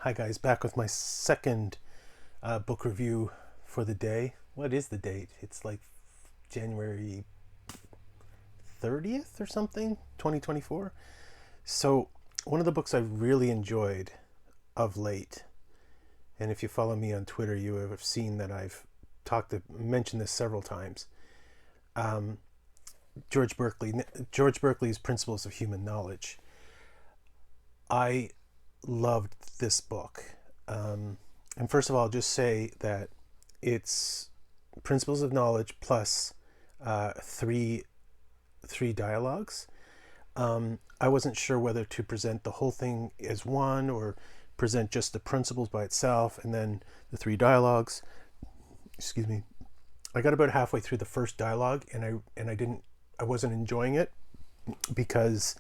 Hi guys, back with my second book review for the day. What is the date? It's like January 30th or something, 2024. So one of the books I've really enjoyed of late, and if you follow me on Twitter, you have seen that I've mentioned this several times. Um, George Berkeley's Principles of Human Knowledge. I loved this book. And first of all, I'll just say that it's Principles of Knowledge plus three dialogues. I wasn't sure whether to present the whole thing as one or present just the principles by itself and then the three dialogues. Excuse me. I got about halfway through the first dialogue and I wasn't enjoying it because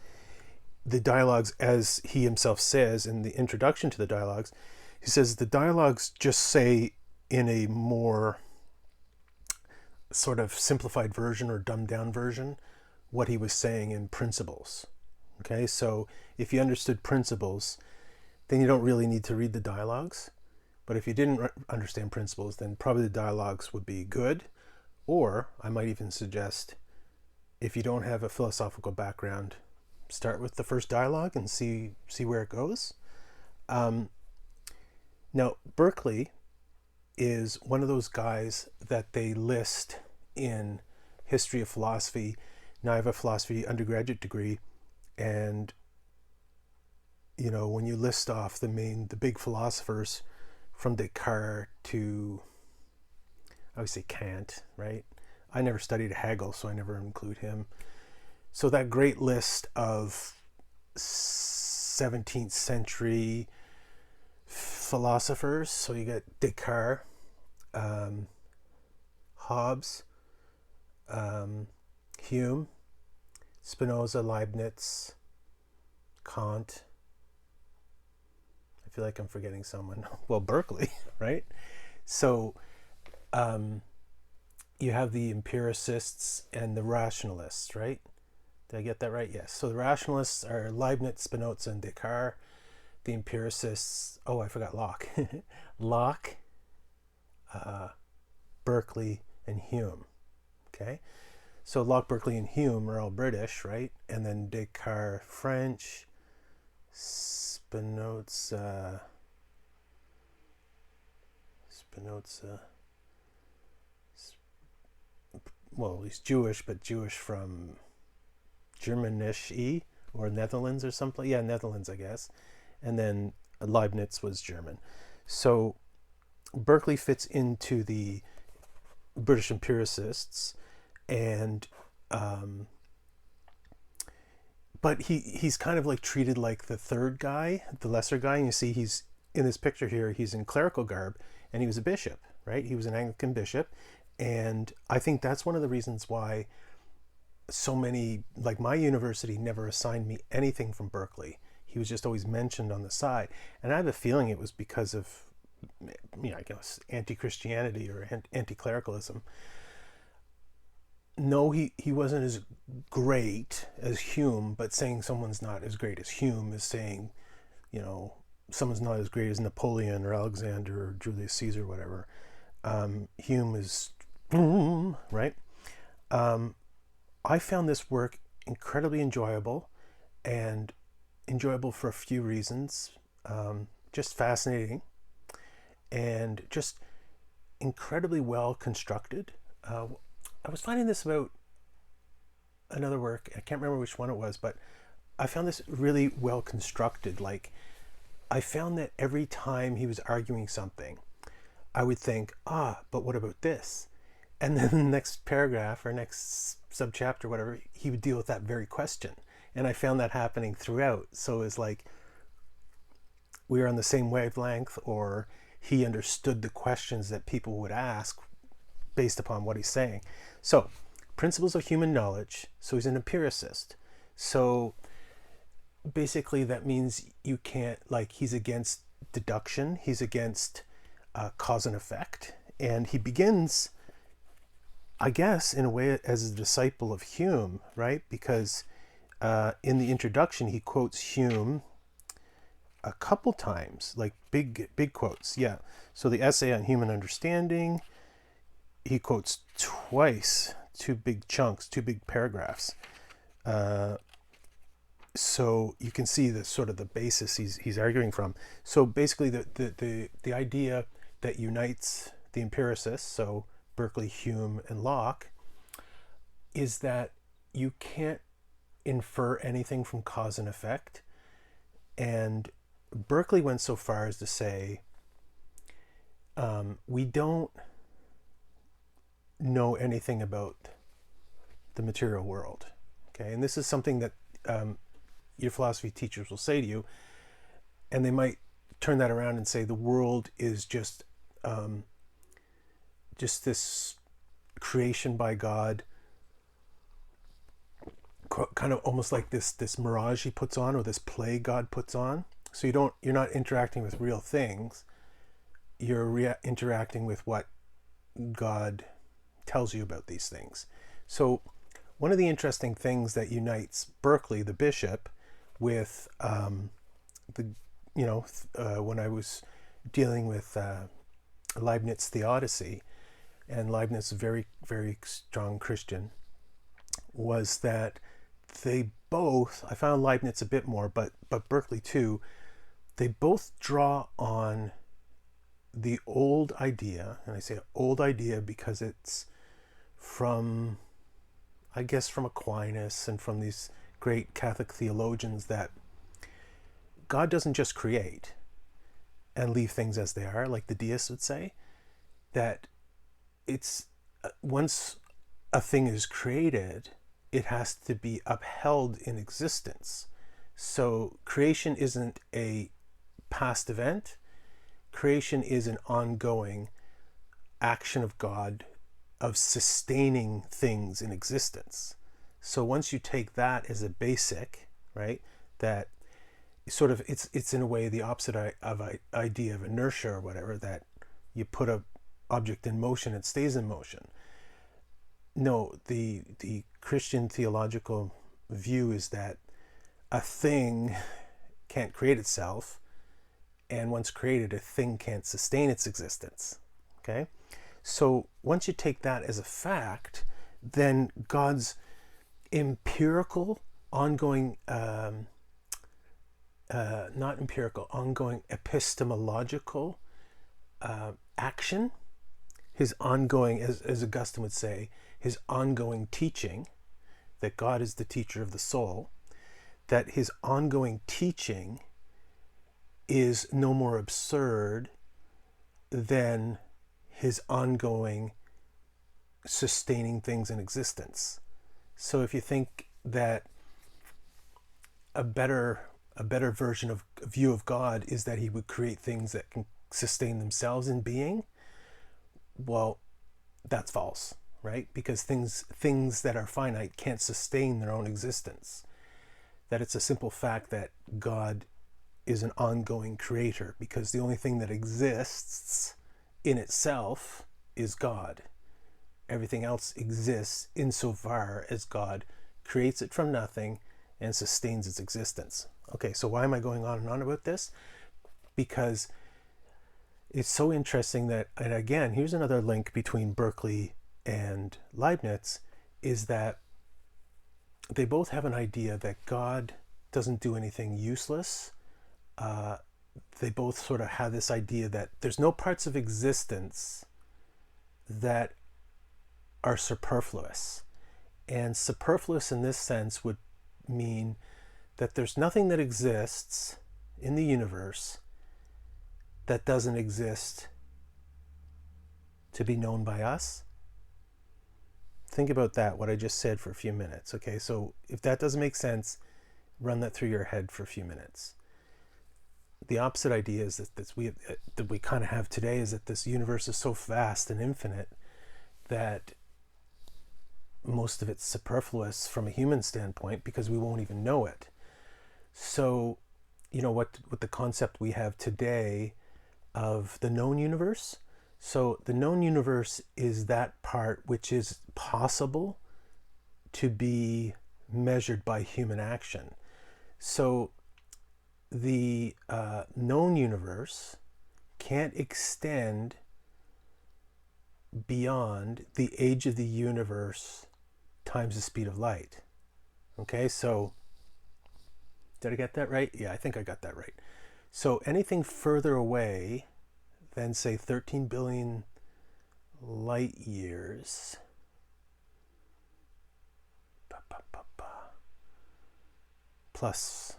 the dialogues, as he himself says in the introduction to the dialogues, he says the dialogues just say in a more sort of simplified version or dumbed down version what he was saying in principles. Okay, so if you understood principles, then you don't really need to read the dialogues. But if you didn't understand principles, then probably the dialogues would be good. Or I might even suggest, if you don't have a philosophical background, start with the first dialogue and see where it goes. Now, Berkeley is one of those guys that they list in history of philosophy. Now I have a philosophy undergraduate degree, and when you list off the big philosophers from Descartes to, I would say, Kant, right? I never studied Hegel, so I never include him. So that great list of 17th century philosophers, so you get Descartes, Hobbes, Hume, Spinoza, Leibniz, Kant. I feel like I'm forgetting someone. Well, Berkeley, right? So you have the empiricists and the rationalists, right? Did I get that right? Yes. So the rationalists are Leibniz, Spinoza, and Descartes. The empiricists, I forgot Locke. Locke, Berkeley, and Hume. Okay? So Locke, Berkeley, and Hume are all British, right? And then Descartes, French. Spinoza, well, he's Jewish, but Jewish from Germanish-y or Netherlands or something. Yeah, Netherlands, I guess. And then Leibniz was German. So Berkeley fits into the British empiricists, and but he's kind of like treated like the third guy, the lesser guy. And you see he's in this picture here, he's in clerical garb, and he was a bishop, right? He was an Anglican bishop. And I think that's one of the reasons why so many, like my university never assigned me anything from Berkeley. He was just always mentioned on the side. And I have a feeling it was because of, I guess, anti-Christianity or anti-clericalism. No, he wasn't as great as Hume, but saying someone's not as great as Hume is saying, someone's not as great as Napoleon or Alexander or Julius Caesar or whatever. Hume is, right? I found this work incredibly enjoyable, and enjoyable for a few reasons. Just fascinating and just incredibly well constructed. I was finding this about another work. I can't remember which one it was, but I found this really well constructed. Like, I found that every time he was arguing something, I would think, but what about this? And then the next paragraph or next subchapter, whatever, he would deal with that very question. And I found that happening throughout. So it's like we were on the same wavelength, or he understood the questions that people would ask based upon what he's saying. So, Principles of Human Knowledge. So he's an empiricist. So basically that means you can't, he's against deduction. He's against cause and effect. And he begins, I guess, in a way as a disciple of Hume, right? Because in the introduction, he quotes Hume a couple times, like big quotes. Yeah. So the essay on human understanding, he quotes twice, two big chunks, two big paragraphs. So you can see the sort of the basis he's arguing from. So basically the idea that unites the empiricists, so Berkeley, Hume, and Locke, is that you can't infer anything from cause and effect. And Berkeley went so far as to say, we don't know anything about the material world. Okay, and this is something that your philosophy teachers will say to you, and they might turn that around and say the world is just this creation by God, kind of almost like this mirage he puts on, or this play God puts on. So you're not interacting with real things. You're interacting with what God tells you about these things. So one of the interesting things that unites Berkeley, the bishop, with when I was dealing with Leibniz theodicy, and Leibniz, very, very strong Christian, was that they both, I found Leibniz a bit more, but Berkeley too, they both draw on the old idea, and I say old idea because it's from Aquinas and from these great Catholic theologians, that God doesn't just create and leave things as they are, like the deists would say, that it's once a thing is created, it has to be upheld in existence. So creation isn't a past event. Creation is an ongoing action of God of sustaining things in existence. So once you take that as a basic, right, that sort of it's in a way the opposite of idea of inertia or whatever, that you put a object in motion, it stays in motion. No, the Christian theological view is that a thing can't create itself, and once created, a thing can't sustain its existence. Okay? So once you take that as a fact, then God's empirical, ongoing, ongoing epistemological action, his ongoing, as Augustine would say, his ongoing teaching, that God is the teacher of the soul, that his ongoing teaching is no more absurd than his ongoing sustaining things in existence. So if you think that a better version of view of God is that he would create things that can sustain themselves in being, well, that's false, right? Because things that are finite can't sustain their own existence. That it's a simple fact that God is an ongoing creator, because the only thing that exists in itself is God. Everything else exists insofar as God creates it from nothing and sustains its existence. Okay, so why am I going on and on about this? Because it's so interesting that, and again, here's another link between Berkeley and Leibniz, is that they both have an idea that God doesn't do anything useless. They both sort of have this idea that there's no parts of existence that are superfluous. And superfluous in this sense would mean that there's nothing that exists in the universe that doesn't exist to be known by us. Think about that, what I just said, for a few minutes. Okay, so if that doesn't make sense, run that through your head for a few minutes. The opposite idea is that we kind of have today is that this universe is so vast and infinite that most of it's superfluous from a human standpoint, because we won't even know it. So, what the concept we have today of the known universe. So the known universe is that part which is possible to be measured by human action. So the known universe can't extend beyond the age of the universe times the speed of light. Okay, so did I get that right? Yeah, I think I got that right. So anything further away than, say, 13 billion light years plus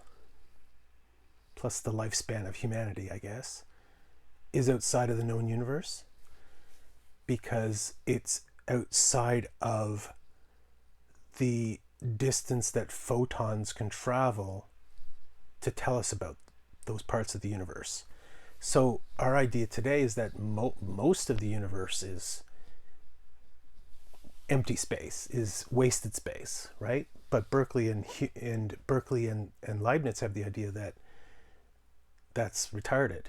the lifespan of humanity, I guess, is outside of the known universe, because it's outside of the distance that photons can travel to tell us about those parts of the universe. So our idea today is that most of the universe is empty space, is wasted space, right? But Berkeley and Leibniz have the idea that that's retarded.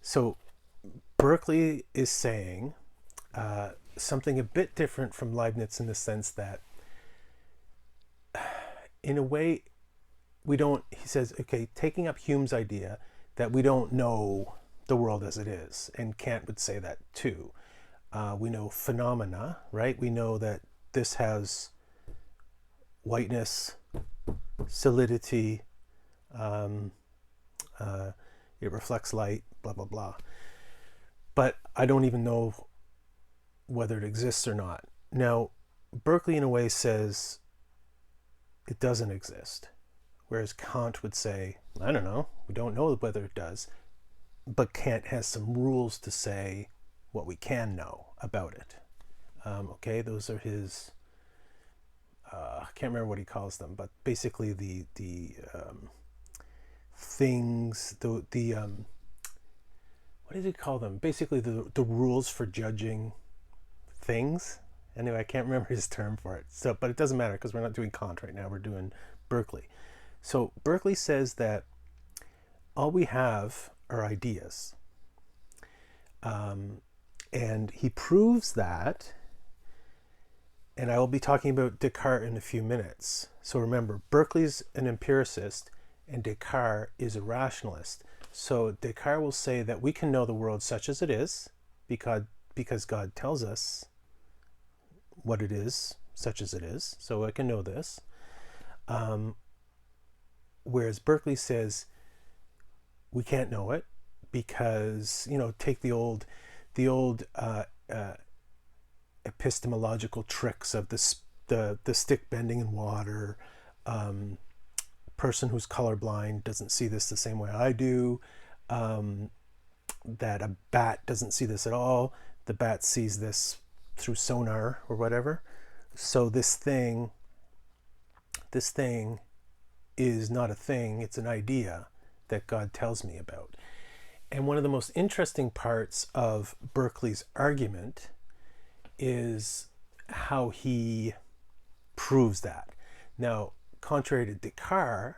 So Berkeley is saying something a bit different from Leibniz, in the sense that, in a way, we don't, he says, okay, taking up Hume's idea that we don't know the world as it is, and Kant would say that too. We know phenomena, right? We know that this has whiteness, solidity, it reflects light, blah, blah, blah. But I don't even know whether it exists or not. Now, Berkeley, in a way, says it doesn't exist. Whereas Kant would say, I don't know, we don't know whether it does. But Kant has some rules to say what we can know about it. Okay, those are his, I can't remember what he calls them, but basically the things, what did he call them? Basically the rules for judging things. Anyway, I can't remember his term for it. So, but it doesn't matter, because we're not doing Kant right now, we're doing Berkeley. So Berkeley says that all we have are ideas. And he proves that, and I will be talking about Descartes in a few minutes. So remember, Berkeley's an empiricist and Descartes is a rationalist. So Descartes will say that we can know the world such as it is because God tells us what it is, such as it is. So I can know this. Whereas Berkeley says we can't know it because, take the old epistemological tricks of the stick bending in water. Person who's colorblind doesn't see this the same way I do. That a bat doesn't see this at all. The bat sees this through sonar or whatever. So this thing is not a thing, it's an idea that God tells me about. And one of the most interesting parts of Berkeley's argument is how he proves that. Now, contrary to Descartes,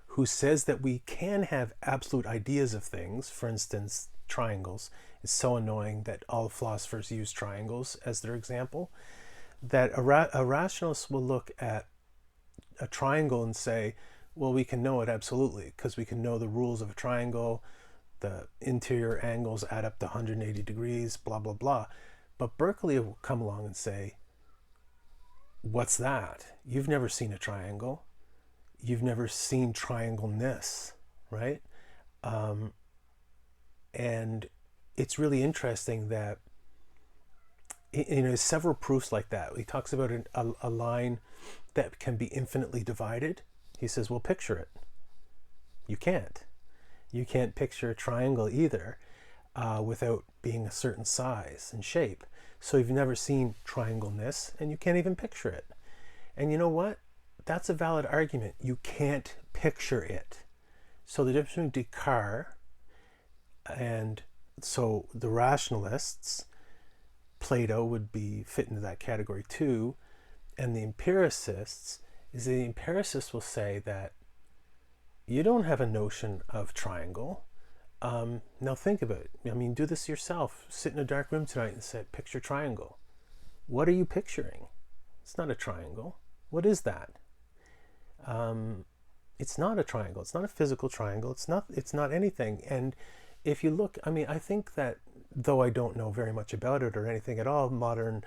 who says that we can have absolute ideas of things, for instance, triangles, is so annoying that all philosophers use triangles as their example, that a rationalist will look at a triangle and say, well, we can know it absolutely, because we can know the rules of a triangle, the interior angles add up to 180 degrees, blah, blah, blah. But Berkeley will come along and say, what's that? You've never seen a triangle. You've never seen triangleness, right? And it's really interesting that, there's several proofs like that. He talks about a line that can be infinitely divided. He says, well, picture it. You can't. You can't picture a triangle either without being a certain size and shape. So you've never seen triangleness, and you can't even picture it. And you know what? That's a valid argument. You can't picture it. So the difference between Descartes and so the rationalists, Plato would fit into that category too, and the empiricists, is the empiricists will say that you don't have a notion of triangle. Now think about it. I mean, do this yourself. Sit in a dark room tonight and say, picture triangle. What are you picturing? It's not a triangle. What is that? it's not a triangle. It's not a physical triangle. It's not anything. And if you look, I mean, I think that though I don't know very much about it or anything at all, modern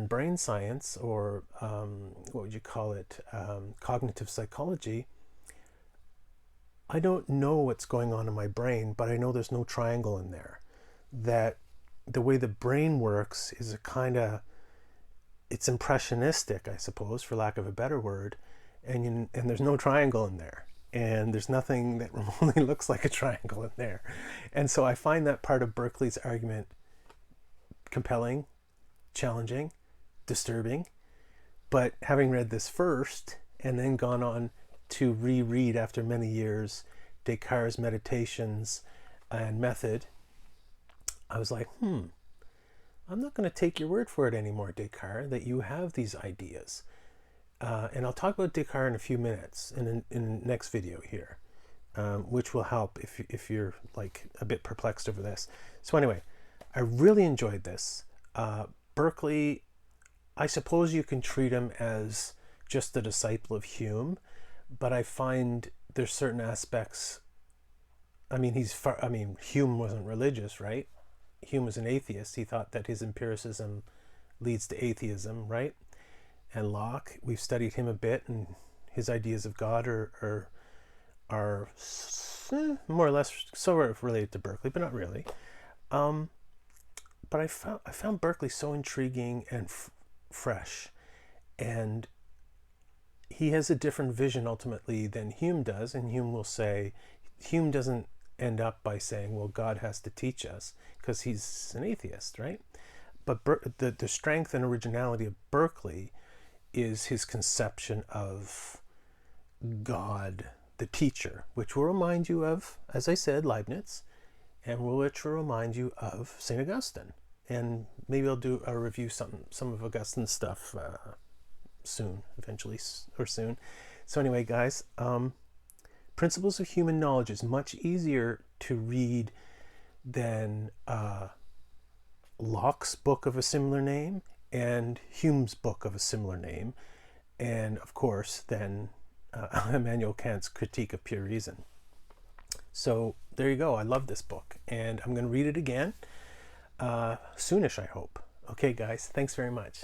brain science, or what would you call it, cognitive psychology, I don't know what's going on in my brain, but I know there's no triangle in there. That the way the brain works is a kind of, it's impressionistic, I suppose, for lack of a better word, and there's no triangle in there, and there's nothing that remotely looks like a triangle in there. And so I find that part of Berkeley's argument compelling, challenging, disturbing. But having read this first and then gone on to reread after many years Descartes' Meditations and Method, I was like, I'm not going to take your word for it anymore, Descartes, that you have these ideas. And I'll talk about Descartes in a few minutes in the next video here, which will help if you're like a bit perplexed over this. So anyway, I really enjoyed this. Berkeley, I suppose you can treat him as just a disciple of Hume, but I find there's certain aspects. I mean, Hume wasn't religious, right? Hume was an atheist. He thought that his empiricism leads to atheism, right? And Locke, we've studied him a bit, and his ideas of God are more or less sort of related to Berkeley, but not really. But I found Berkeley so intriguing and fresh, and he has a different vision ultimately than Hume does. And Hume doesn't end up by saying, well, God has to teach us, because he's an atheist, right? But the strength and originality of Berkeley is his conception of God, the teacher, which will remind you of, as I said, Leibniz, and which will remind you of St. Augustine. And maybe I'll do a review some of Augustine's stuff soon. So anyway, guys, Principles of Human Knowledge is much easier to read than Locke's book of a similar name and Hume's book of a similar name, and of course then Immanuel Kant's Critique of Pure Reason. So there you go. I love this book, and I'm going to read it again soonish, I hope. Okay, guys, thanks very much.